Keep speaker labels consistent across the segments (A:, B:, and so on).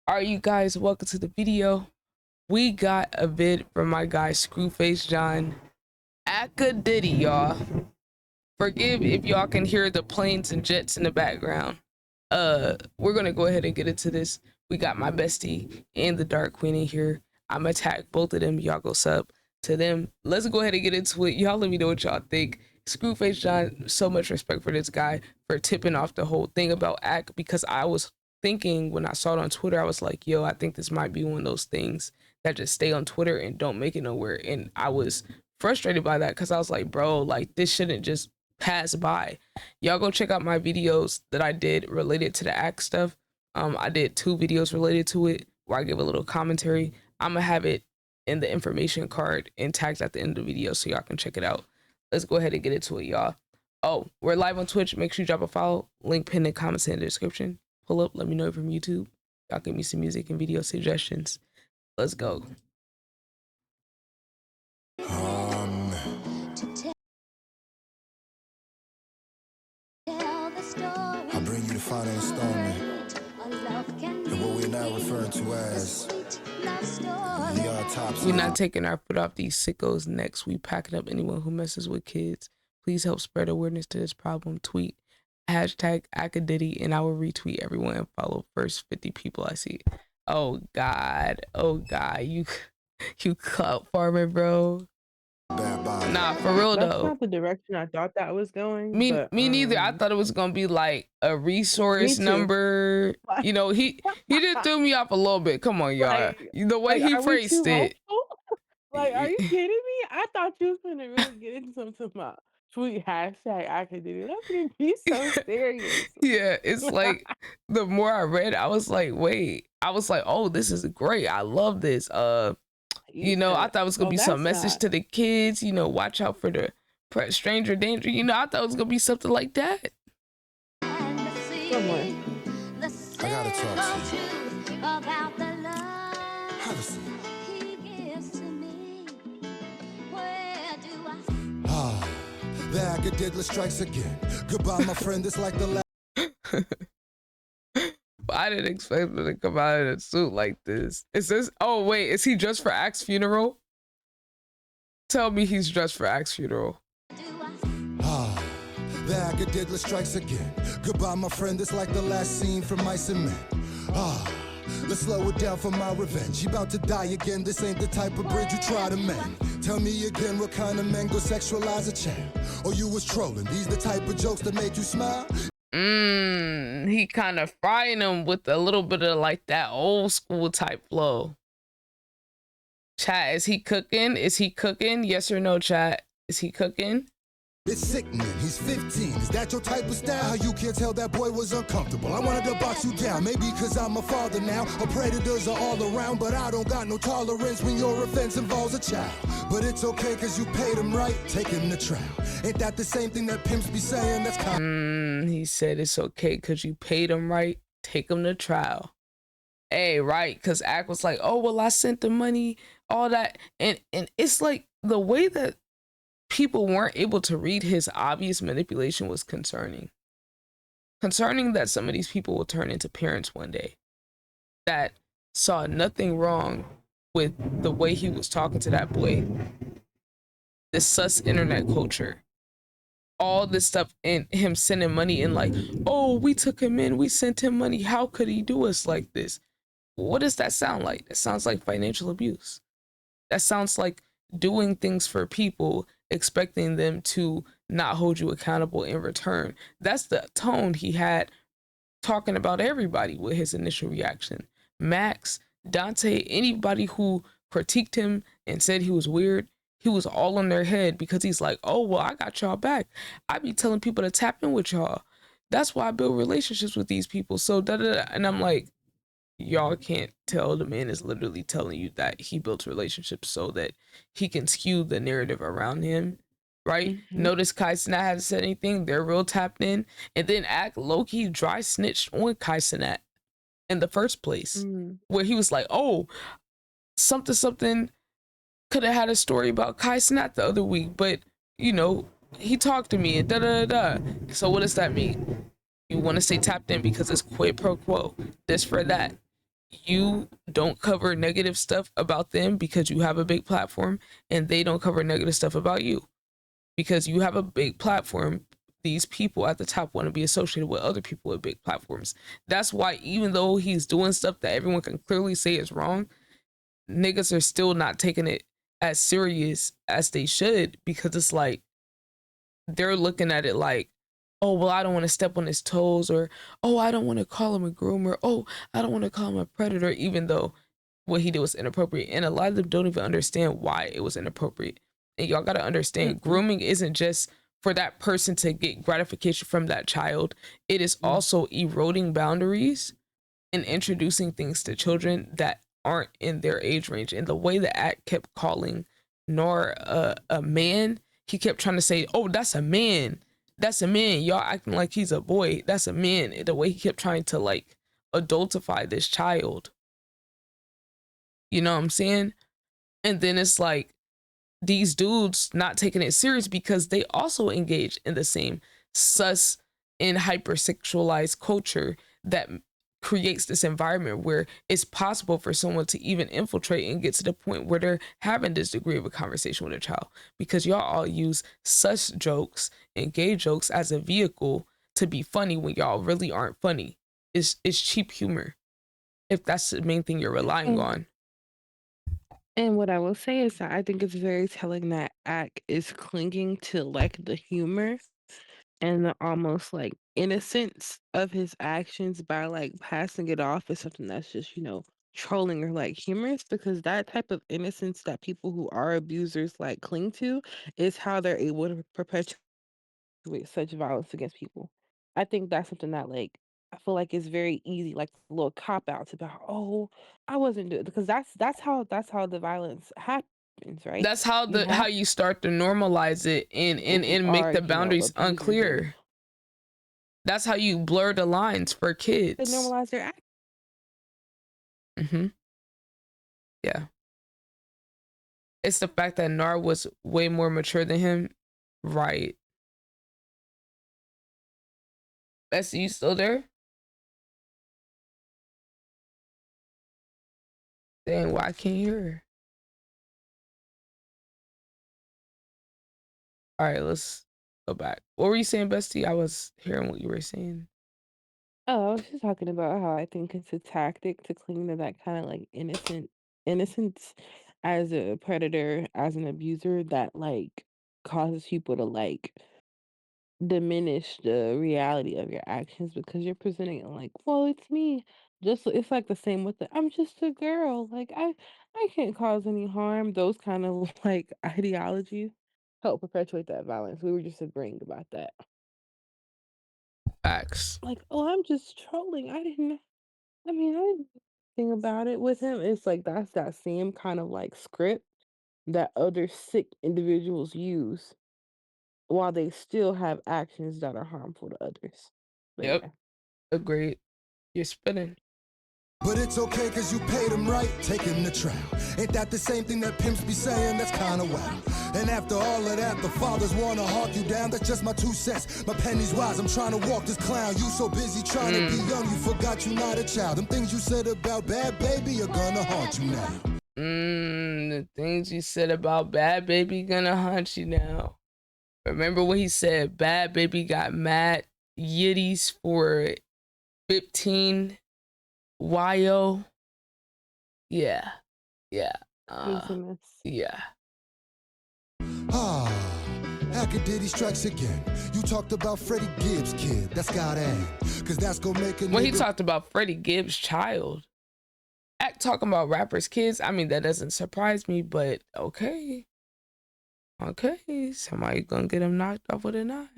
A: Alright, you guys, welcome to the video. We got a vid from my guy Screwface John. AkaDiddy, y'all. Forgive if y'all can hear the planes and jets in the background. We're gonna go ahead and get into this. We got my bestie and the Dark Queen in here. I'm gonna tag both of them. Y'all go sub to them. Let's go ahead and get into it. Y'all let me know what y'all think. Screwface John, so much respect for this guy for tipping off the whole thing about Ak, because I was thinking when I saw it on Twitter, I was like, yo, I think this might be one of those things that just stay on Twitter and don't make it nowhere. And I was frustrated by that because I was like, bro, like this shouldn't just pass by. Y'all go check out my videos that I did related to the Ak stuff. I did 2 videos related to it where I give a little commentary. I'm gonna have it in the information card and tagged at the end of the video so y'all can check it out. Let's go ahead and get into it, y'all. Oh, we're live on Twitch. Make sure you drop a follow. Link pinned in the comments in the description. Pull up, let me know you're from YouTube. Y'all give me some music and video suggestions. Let's go.
B: I bring you the final installment of what we're now referring to as the autopsy.
A: We're not taking our foot off these sickos' necks. We packing up anyone who messes with kids. Please help spread awareness to this problem. Tweet hashtag AkaDiddy and I will retweet everyone and follow first 50 people I see. Oh God, you clout farming, bro. Nah, for real though.
C: That's not the direction I thought that was going.
A: Me
C: but,
A: neither. I thought it was gonna be like a resource number. You know, he did throw me off a little bit. Come on, y'all.
C: Like,
A: the way he phrased it.
C: Like, are you kidding me? I thought you was gonna really get into something about tweet hashtag AkaDiddy. That's gonna be so serious.
A: Yeah, it's like the more I read, I was like, wait. I was like, oh, this is great. I love this. You know, I thought it was gonna be some message to the kids. You know, watch out for the stranger danger. You know, I thought it was gonna be something like that.
C: Somewhere.
B: I gotta talk to you. Have a seat. The AkaDiddy strikes again. Goodbye, my friend. It's like the last.
A: I didn't expect him to come out in a suit like this. Is this? Oh wait, is he dressed for Ak's funeral? Tell me he's dressed for Ak's funeral.
B: The AkaDiddy strikes again. Goodbye, my friend. It's like the last scene from Mice and Men. Let's slow it down for my revenge. You about to die again. This ain't the type of bridge you try to mend. Tell me again, what kind of men go sexualize a child? Or you was trolling? These the type of jokes that make you smile?
A: He kind of frying him with a little bit of like that old school type flow. Chat, is he cooking? Is he cooking? Yes or no, chat? Is he cooking?
B: It's sickening. He's 15. Is that your type of style? How you can't tell that boy was uncomfortable? I wanted to box you down. Maybe because I'm a father now. Our predators are all around, but I don't got no tolerance when your offense involves a child. But it's okay because you paid him right. Take him to trial. Ain't that the same thing that pimps be saying? That's
A: he said it's okay because you paid him right. Take him to trial. Hey, right? Because Ak was like, oh, well, I sent the money, all that. And it's like the way that people weren't able to read his obvious manipulation was concerning. Concerning that some of these people will turn into parents one day that saw nothing wrong with the way he was talking to that boy. This sus internet culture. All this stuff and him sending money and like, oh, we took him in, we sent him money. How could he do us like this? What does that sound like? That sounds like financial abuse. That sounds like doing things for people, expecting them to not hold you accountable in return. That's the tone he had talking about everybody with his initial reaction. Max, Dante, anybody who critiqued him and said he was weird, he was all on their head because he's like, oh, well, I got y'all back. I be telling people to tap in with y'all. That's why I build relationships with these people. So da-da-da. And I'm like, y'all can't tell the man is literally telling you that he built relationships so that he can skew the narrative around him, right? Notice Kai Cenat hasn't said anything. They're real tapped in. And then Ak low-key dry snitched on Kai Cenat in the first place, where he was like, oh, something could have had a story about Kai Cenat the other week, but, you know, he talked to me and da-da-da-da. So what does that mean? You want to say tapped in because it's quid pro quo, this for that. you don't cover negative stuff about them because you have a big platform, and they don't cover negative stuff about you because you have a big platform. These people at the top want to be associated with other people with big platforms. That's why even though he's doing stuff that everyone can clearly say is wrong, niggas are still not taking it as serious as they should, because it's like they're looking at it like, oh, well, I don't want to step on his toes, or oh, I don't want to call him a groomer, oh, I don't want to call him a predator, even though what he did was inappropriate. And a lot of them don't even understand why it was inappropriate. And y'all got to understand, grooming isn't just for that person to get gratification from that child. It is also eroding boundaries and introducing things to children that aren't in their age range. And the way the act kept calling Nor a man, he kept trying to say, oh, that's a man. That's a man. Y'all acting like he's a boy. That's a man. The way he kept trying to like adultify this child. You know what I'm saying? And then it's like these dudes not taking it serious because they also engage in the same sus and hypersexualized culture that creates this environment where it's possible for someone to even infiltrate and get to the point where they're having this degree of a conversation with a child, because y'all all use sus jokes and gay jokes as a vehicle to be funny when y'all really aren't funny. It's cheap humor if that's the main thing you're relying on.
C: And what I will say is that I think it's very telling that Ack is clinging to like the humor and the almost like innocence of his actions by like passing it off as something that's just, trolling or like humorous, because that type of innocence that people who are abusers like cling to is how they're able to perpetuate such violence against people. I think that's something that like I feel like is very easy, like little cop outs about, oh, I wasn't doing, because that's how the violence happens, right?
A: That's how
C: You have
A: how you start to normalize it
C: people who
A: and make
C: are,
A: the boundaries
C: abusers and
A: unclear. That's how you blur the lines for
C: they
A: kids.
C: normalize their act.
A: Yeah. It's the fact that Nar was way more mature than him. Right. Bessie, you still there? Dang, why I can't hear her? All right, let's go back. What were you saying, Bestie? I was hearing what you were saying.
C: Oh, I was just talking about how I think it's a tactic to cling to that kind of like innocence as a predator, as an abuser that like causes people to like diminish the reality of your actions because you're presenting it like, well, it's me. Just it's like the same with the I'm just a girl. Like I can't cause any harm. Those kind of like ideologies help perpetuate that violence. We were just agreeing about that.
A: Facts.
C: Like, oh, I'm just trolling. I didn't know anything about it with him. It's like that's that same kind of like script that other sick individuals use while they still have actions that are harmful to others. But
A: Yep.
C: yeah.
A: Agreed. You're spinning.
B: But it's okay cause you paid him right, take him to trial. Ain't that the same thing that pimps be saying? That's kinda wild. And after all of that, the fathers wanna hawk you down. That's just my 2 cents. My penny's wise, I'm trying to walk this clown. You so busy trying to be young, you forgot you not a child. Them things you said about bad baby are gonna haunt you now.
A: The things you said about bad baby gonna haunt you now. Remember what he said? Bad baby got mad yitties for 15 YO. Yeah. Yeah.
C: Infamous.
A: Yeah.
B: Ah, AkaDiddy strikes again. You talked about Freddie Gibbs' kid. That's gotta end. Cause that's gonna make a
A: When he
B: nigga...
A: talked about Freddie Gibbs' child, talking about rappers' kids, I mean, that doesn't surprise me, but okay. Okay, somebody gonna get him knocked off with a knot.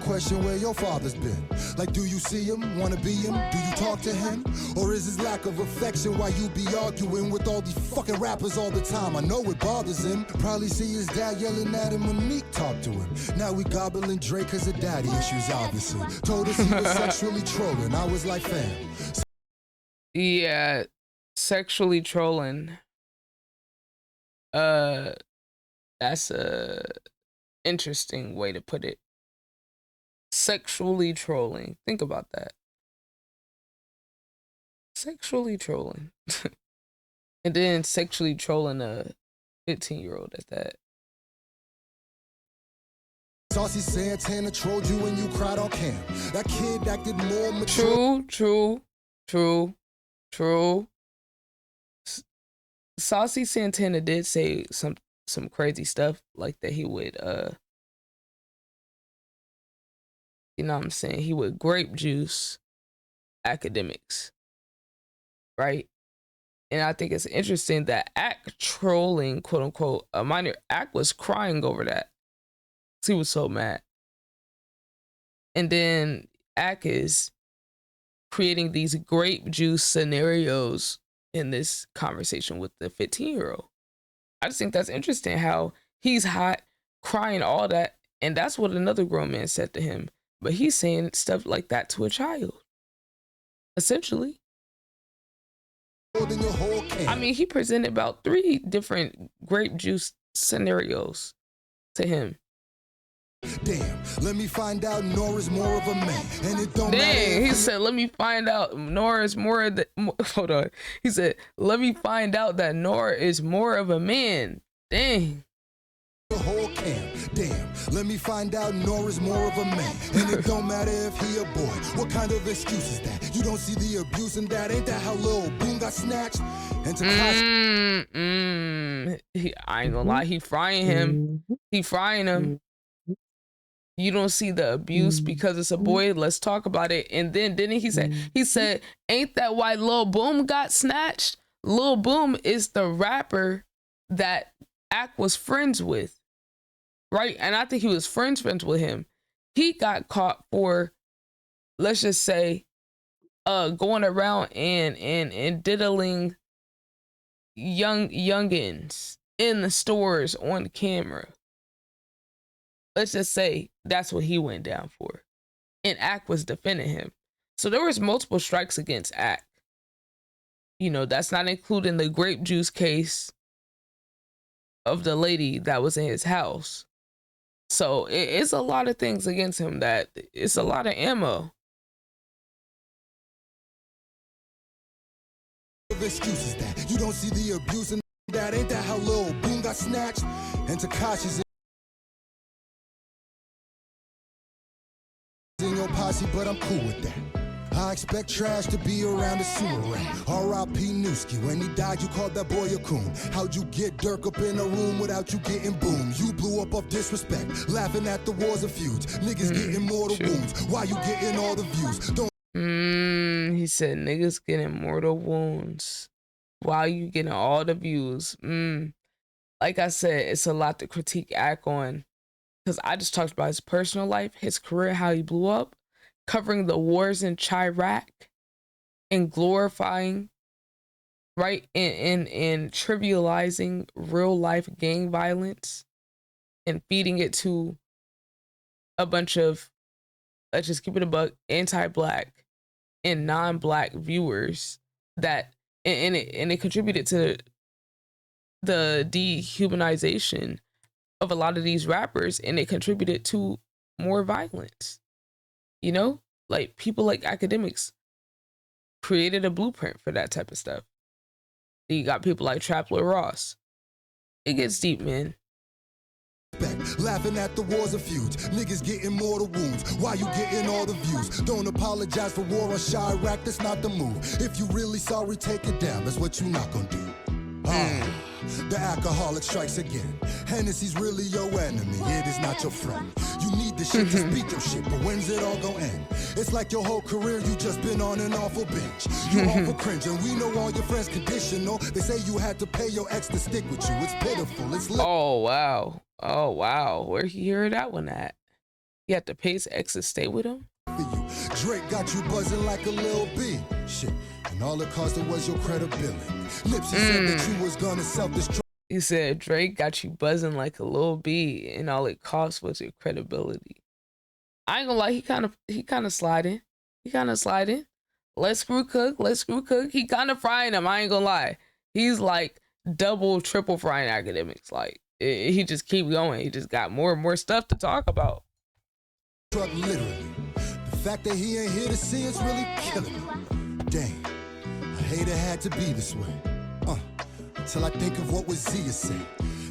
B: Question where your father's been. Like, do you see him? Wanna be him? Do you talk to him? Or is his lack of affection why you be arguing with all these fucking rappers all the time? I know it bothers him. Probably see his dad yelling at him when Meek talked to him. Now we gobbling Drake cause of daddy issues, obviously. Told us he was sexually trolling. I was like, fam.
A: Yeah, sexually trolling. That's a interesting way to put it. Sexually trolling. Think about that. sexually trolling. And then sexually trolling a 15-year-old at that.
B: Saucy Santana trolled you when you cried on cam. That kid acted more mature.
A: True. Saucy Santana did say some crazy stuff like that he would you know what I'm saying, he would grape juice Akademiks, right? And I think it's interesting that Ak trolling, quote unquote, a minor, Ak was crying over that. He was so mad. And then Ak is creating these grape juice scenarios in this conversation with the 15-year-old. I just think that's interesting how he's hot, crying all that, and that's what another grown man said to him. But he's saying stuff like that to a child, essentially. I mean, he presented about 3 different grape juice scenarios to him.
B: Damn, let me find out Nora's more of a man, and it don't matter.
A: He said, let me find out Nora's more of the, hold on. He said, let me find out that Nora is more of a man. Dang.
B: The whole camp. Damn, let me find out Nora's more of a man, and it don't matter if he a boy. What kind of excuse is that? You don't see the abuse in that? Ain't that how Lil Boom got snatched? And
A: I ain't gonna lie, he frying him. He frying him. You don't see the abuse because it's a boy. Let's talk about it. And then didn't he say? He said, "Ain't that why Lil Boom got snatched? Lil Boom is the rapper that Ak was friends with, right? And I think he was friends with him. He got caught for, let's just say, going around and diddling youngins in the stores on camera. Let's just say that's what he went down for. And Ak was defending him. So there was multiple strikes against Ak. You know, that's not including the grape juice case of the lady that was in his house. So it's a lot of things against him that it's a lot of ammo.
B: Excuses that you don't see the abuse in that. Ain't that how Lil Boom got snatched? And Takashi's in your posse, but I'm cool with that. I expect trash to be around the sewer rat. R.I.P. Newski, when he died, you called that boy a coon. How'd you get Dirk up in a room without you getting boomed? You blew up off disrespect, laughing at the wars of feuds. Niggas getting mortal wounds. Why you getting all the views? Don't.
A: He said niggas getting mortal wounds while you getting all the views. Like I said, it's a lot to critique Ak on. Because I just talked about his personal life, his career, how he blew up, covering the wars in Chirac, and glorifying, right, and trivializing real life gang violence, and feeding it to a bunch of, let's just keep it a buck, anti-black and non-black viewers that, and it contributed to the dehumanization of a lot of these rappers, and it contributed to more violence. You know, like people like Akademiks created a blueprint for that type of stuff. You got people like Trapler Ross. It gets deep, man.
B: Laughing at the wars of feuds. Niggas getting mortal wounds. Why you getting all the views? Don't apologize for war on Chirac, that's not the move. If you really sorry, take it down. That's what you not gonna do. The alcoholic strikes again. Hennessy's really your enemy, it is not your friend. You need the shit to speak your shit, but when's it all gonna end? It's like your whole career, you just been on an awful bench. You awful cringe, and we know all your friends conditional. They say you had to pay your ex to stick with you. It's pitiful, it's
A: oh wow, where he hear that one at? He had to pay his ex to stay with him?
B: Drake got you buzzing like a little bee. Shit, and all it cost was your credibility. Nipsey said that you was gonna self-destruct.
A: He said Drake got you buzzing like a little bee, and all it cost was your credibility. I ain't gonna lie, he kind of sliding. Let's screw cook. He kind of frying him. I ain't gonna lie. He's like double, triple frying Akademiks. Like he just keep going. He just got more and more stuff to talk about.
B: Literally, the fact that he ain't here to see it's really killing me. Dang. hate it had to be this way. Till I think of what was Zia said.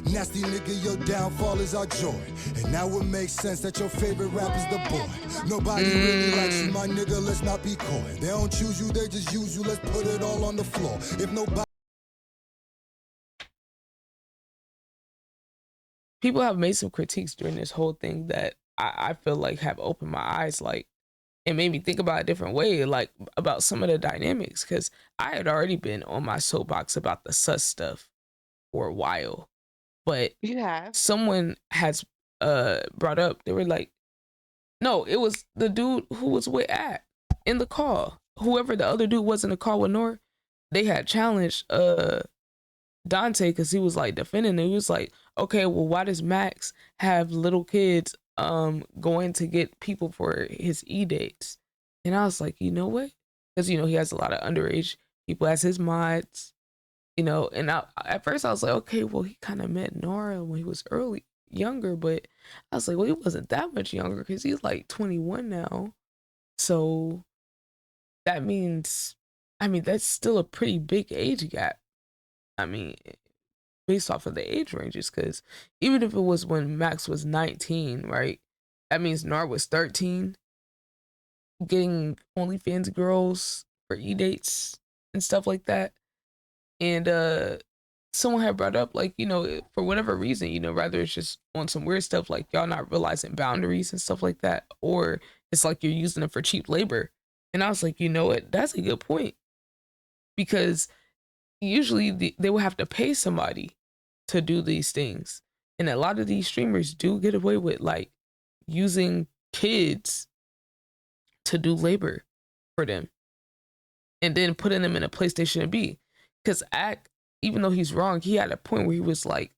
B: Nasty nigga, your downfall is our joy. And now it makes sense that your favorite rapper's the boy. Nobody really likes you, my nigga, let's not be coy. They don't choose you, they just use you, let's put it all on the floor. If nobody...
A: People have made some critiques during this whole thing that I feel like have opened my eyes, like, it made me think about a different way, like, about some of the dynamics, because I had already been on my soapbox about the sus stuff for a while. But
C: You have?
A: someone has brought up, they were like, no, it was the dude who was with Ak in the call. Whoever the other dude was in the call with Nor, they had challenged Dante because he was like defending it. He was like, okay, well, why does Max have little kids going to get people for his e-dates? And I was like, you know what? Because, you know, he has a lot of underage people as his mods, you know. And at first I was like, okay, well, he kind of met Nora when he was younger, but I was like, well, he wasn't that much younger because he's like 21 now. So that means, I mean, that's still a pretty big age gap. I mean, based off of the age ranges, because even if it was when Max was 19, right? That means Nar was 13, getting OnlyFans girls for e-dates and stuff like that. And someone had brought up, like, you know, for whatever reason, you know, rather it's just on some weird stuff like y'all not realizing boundaries and stuff like that, or it's like you're using them for cheap labor. And I was like, you know what? That's a good point, because usually they will have to pay somebody to do these things. And a lot of these streamers do get away with like using kids to do labor for them and then putting them in a place they shouldn't be. Because Ak, even though he's wrong, he had a point where he was like,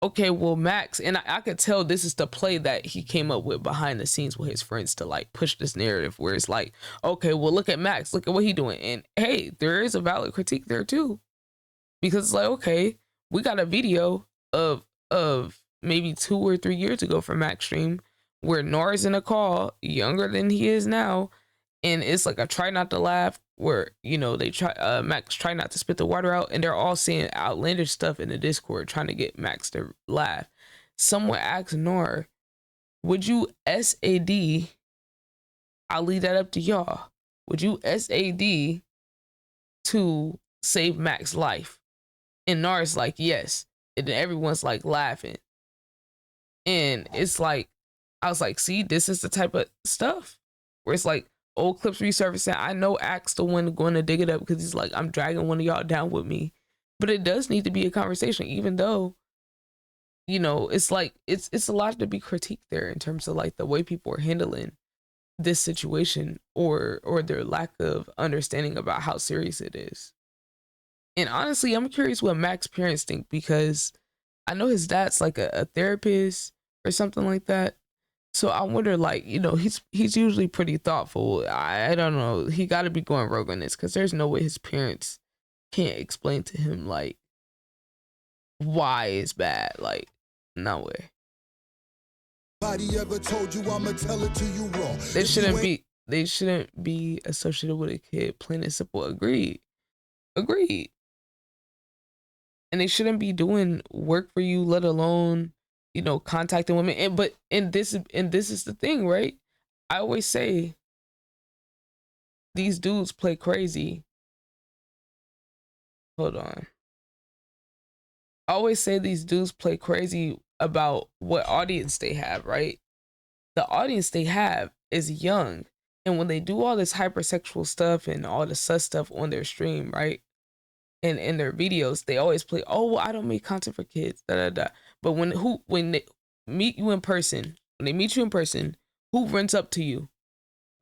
A: okay, well, Max, and I could tell this is the play that he came up with behind the scenes with his friends to like push this narrative where it's like, okay, well, look at Max, look at what he's doing. And hey, there is a valid critique there too. Because it's like, okay, we got a video of maybe 2 or 3 years ago from Max Stream where Nor's in a call, younger than he is now, and it's like a try not to laugh where, you know, they try Max try not to spit the water out, and they're all saying outlandish stuff in the Discord trying to get Max to laugh. Someone asked Nor, would you SAD, I'll leave that up to y'all, would you SAD to save Max's life? And Nar's like, yes. And then everyone's like laughing. And it's like, I was like, see, this is the type of stuff where it's like old clips resurfacing. I know Ak's the one going to dig it up because he's like, I'm dragging one of y'all down with me. But it does need to be a conversation, even though, you know, it's like, it's a lot to be critiqued there in terms of like the way people are handling this situation or their lack of understanding about how serious it is. And honestly, I'm curious what Max's parents think, because I know his dad's like a therapist or something like that. So I wonder, like, you know, he's usually pretty thoughtful. I don't know. He got to be going rogue on this, because there's no way his parents can't explain to him like why it's bad. Like, no way.
B: Nobody ever told you I'ma tell it to you raw.
A: They shouldn't be associated with a kid. Plain and simple. Agreed. And they shouldn't be doing work for you, let alone, you know, contacting women. And this is the thing, right? I always say these dudes play crazy. Hold on. I always say these dudes play crazy about what audience they have, right? The audience they have is young. And when they do all this hypersexual stuff and all the sus stuff on their stream, right? And in their videos, they always play, oh, well, I don't make content for kids, da da da. But when they meet you in person, who runs up to you?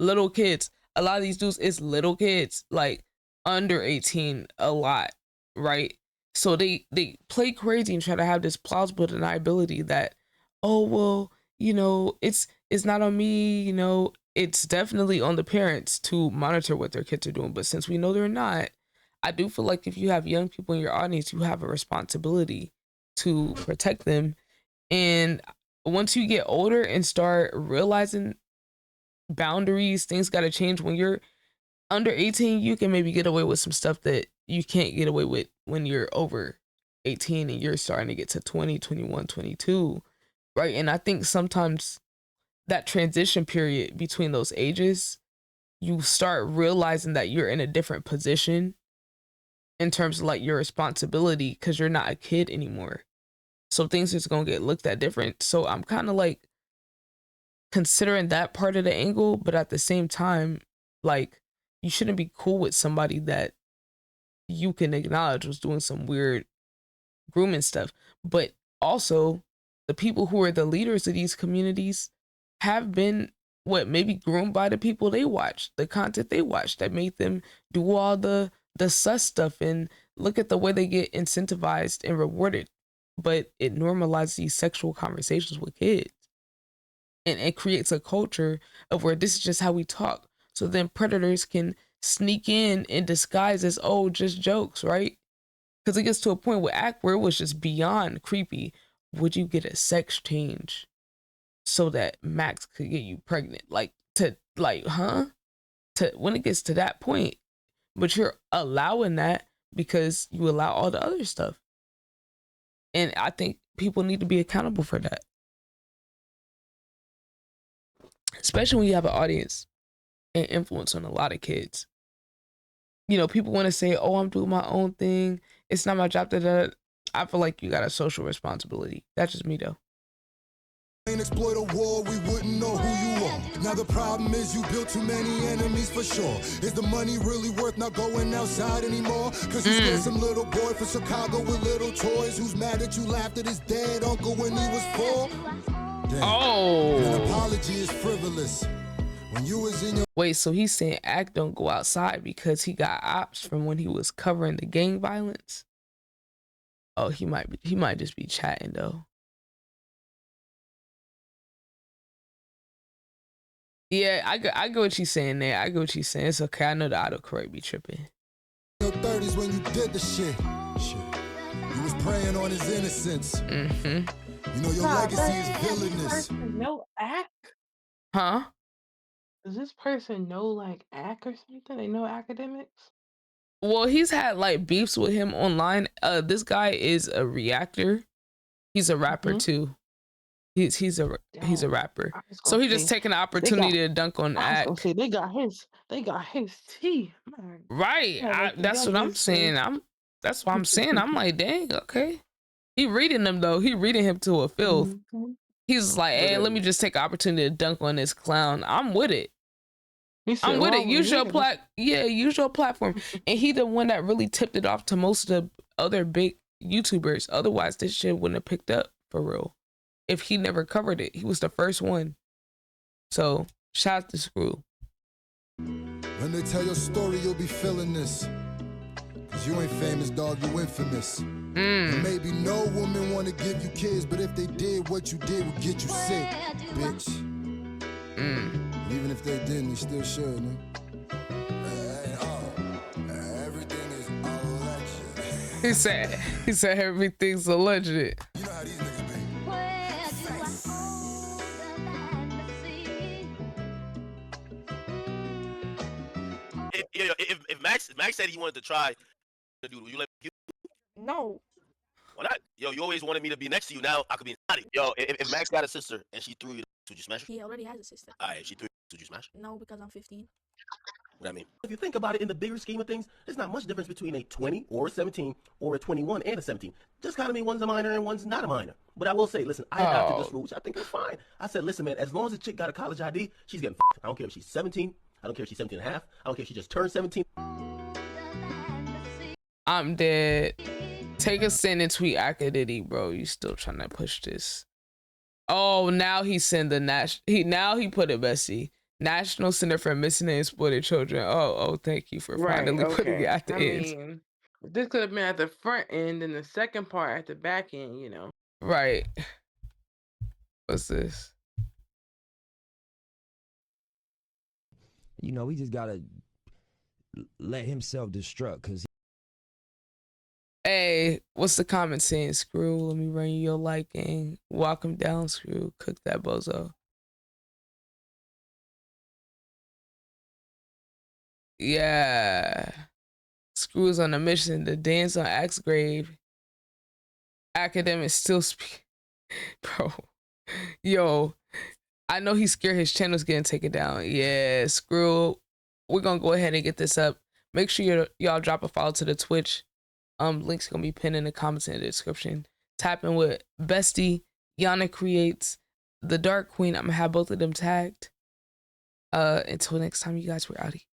A: Little kids. A lot of these dudes is little kids, like under 18 a lot, right? So they play crazy and try to have this plausible deniability that, oh, well, you know, it's not on me, you know, it's definitely on the parents to monitor what their kids are doing. But since we know they're not, I do feel like if you have young people in your audience, you have a responsibility to protect them. And once you get older and start realizing boundaries, things got to change when you're under 18, you can maybe get away with some stuff that you can't get away with when you're over 18 and you're starting to get to 20, 21, 22, right? And I think sometimes that transition period between those ages, you start realizing that you're in a different position in terms of like your responsibility because you're not a kid anymore. So things is gonna get looked at different. So I'm kind of like considering that part of the angle, but at the same time, like, you shouldn't be cool with somebody that you can acknowledge was doing some weird grooming stuff. But also, the people who are the leaders of these communities have been what maybe groomed by the people they watch, the content they watch that made them do all the sus stuff, and look at the way they get incentivized and rewarded. But it normalizes these sexual conversations with kids, and it creates a culture of where this is just how we talk. So then predators can sneak in and disguise as, oh, just jokes, right? Because it gets to a point where it was just beyond creepy. Would you get a sex change so that Max could get you pregnant? Like, huh? When it gets to that point, but you're allowing that because you allow all the other stuff. And I think people need to be accountable for that. Especially when you have an audience and influence on a lot of kids. You know, people want to say, oh, I'm doing my own thing. It's not my job to. I feel like you got a social responsibility. That's just me, though.
B: Exploit a war, we wouldn't know who you are. Now the problem is you built too many enemies for sure. Is the money really worth not going outside anymore? Cause you scared some little boy from Chicago with little toys who's mad that you laughed at his dead uncle when he was 4. Damn.
A: Oh.
B: An apology is frivolous. When you was in your
A: Wait, so he's saying Ak don't go outside because he got ops from when he was covering the gang violence? Oh, he might just be chatting though. Yeah, I get what she's saying there. I get what she's saying. It's okay. I know the autocorrect be tripping.
B: Your 30s when you did the shit. You was preying on his innocence. You know your legacy is villainous.
C: No Ak?
A: Huh?
C: Does this person know like Ak or something? They know Akademiks?
A: Well, he's had like beefs with him online. This guy is a reactor. He's a rapper too. He's a rapper. So he just taking the opportunity to dunk on Ak.
C: Okay, they got his tea.
A: Right. That's what I'm saying. That's what I'm saying. I'm like, dang, okay. He reading them though. He reading him to a filth. He's like, hey, let me just take the opportunity to dunk on this clown. I'm with it. I'm with it. Use your platform. And he the one that really tipped it off to most of the other big YouTubers. Otherwise, this shit wouldn't have picked up for real. If he never covered it, he was the first one. So shout out to Scru.
B: When they tell your story, you'll be feeling this. Cause you ain't famous, dog, you infamous. And maybe no woman wanna give you kids, but if they did, what you did would get you sick, bitch. Even if they didn't, they still should, man. Everything is alleged.
A: He said everything's alleged.
B: You know how these niggas be.
D: If Max said he wanted to try, dude, will you let you?
E: No.
D: Why not? Yo, you always wanted me to be next to you. Now I could be inside it. Yo, if Max got a sister and she threw you, would you smash her?
E: He already has a sister.
D: Alright, if she threw you, would you smash her?
E: No, because I'm 15.
D: What I mean? If you think about it in the bigger scheme of things, there's not much difference between a 20 or a 17 or a 21 and a 17. Just kind of mean one's a minor and one's not a minor. But I will say, listen, I adopted this rule, which I think is fine. I said, listen, man, as long as a chick got a college ID, she's getting f***ed. I don't care if she's 17. I don't care if she's 17 and a half. I don't care if she just turned 17.
A: I'm dead. Take a send and tweet AkaDiddy, bro. You still trying to push this? Oh, now he sent the he put it, Bessie. National Center for Missing and Exploited Children. Oh, thank you for finally putting it at the end.
C: This could have been at the front end and the second part at the back end, you know.
A: Right. What's this?
F: You know, we just gotta let himself destruct, cause
A: hey, what's the comment saying? Screw, let me run you your liking. Walk him down, Screw. Cook that bozo. Yeah. Screw's on a mission to dance on Axe grave. Akademiks still speak. Bro. Yo. I know he's scared his channel's getting taken down. Yeah, Screw. We're gonna go ahead and get this up. Make sure y'all drop a follow to the Twitch. Links gonna be pinned in the comments in the description. Tap in with Bestie, Yana Creates, the Dark Queen. I'm gonna have both of them tagged. Until next time, you guys, we're outie.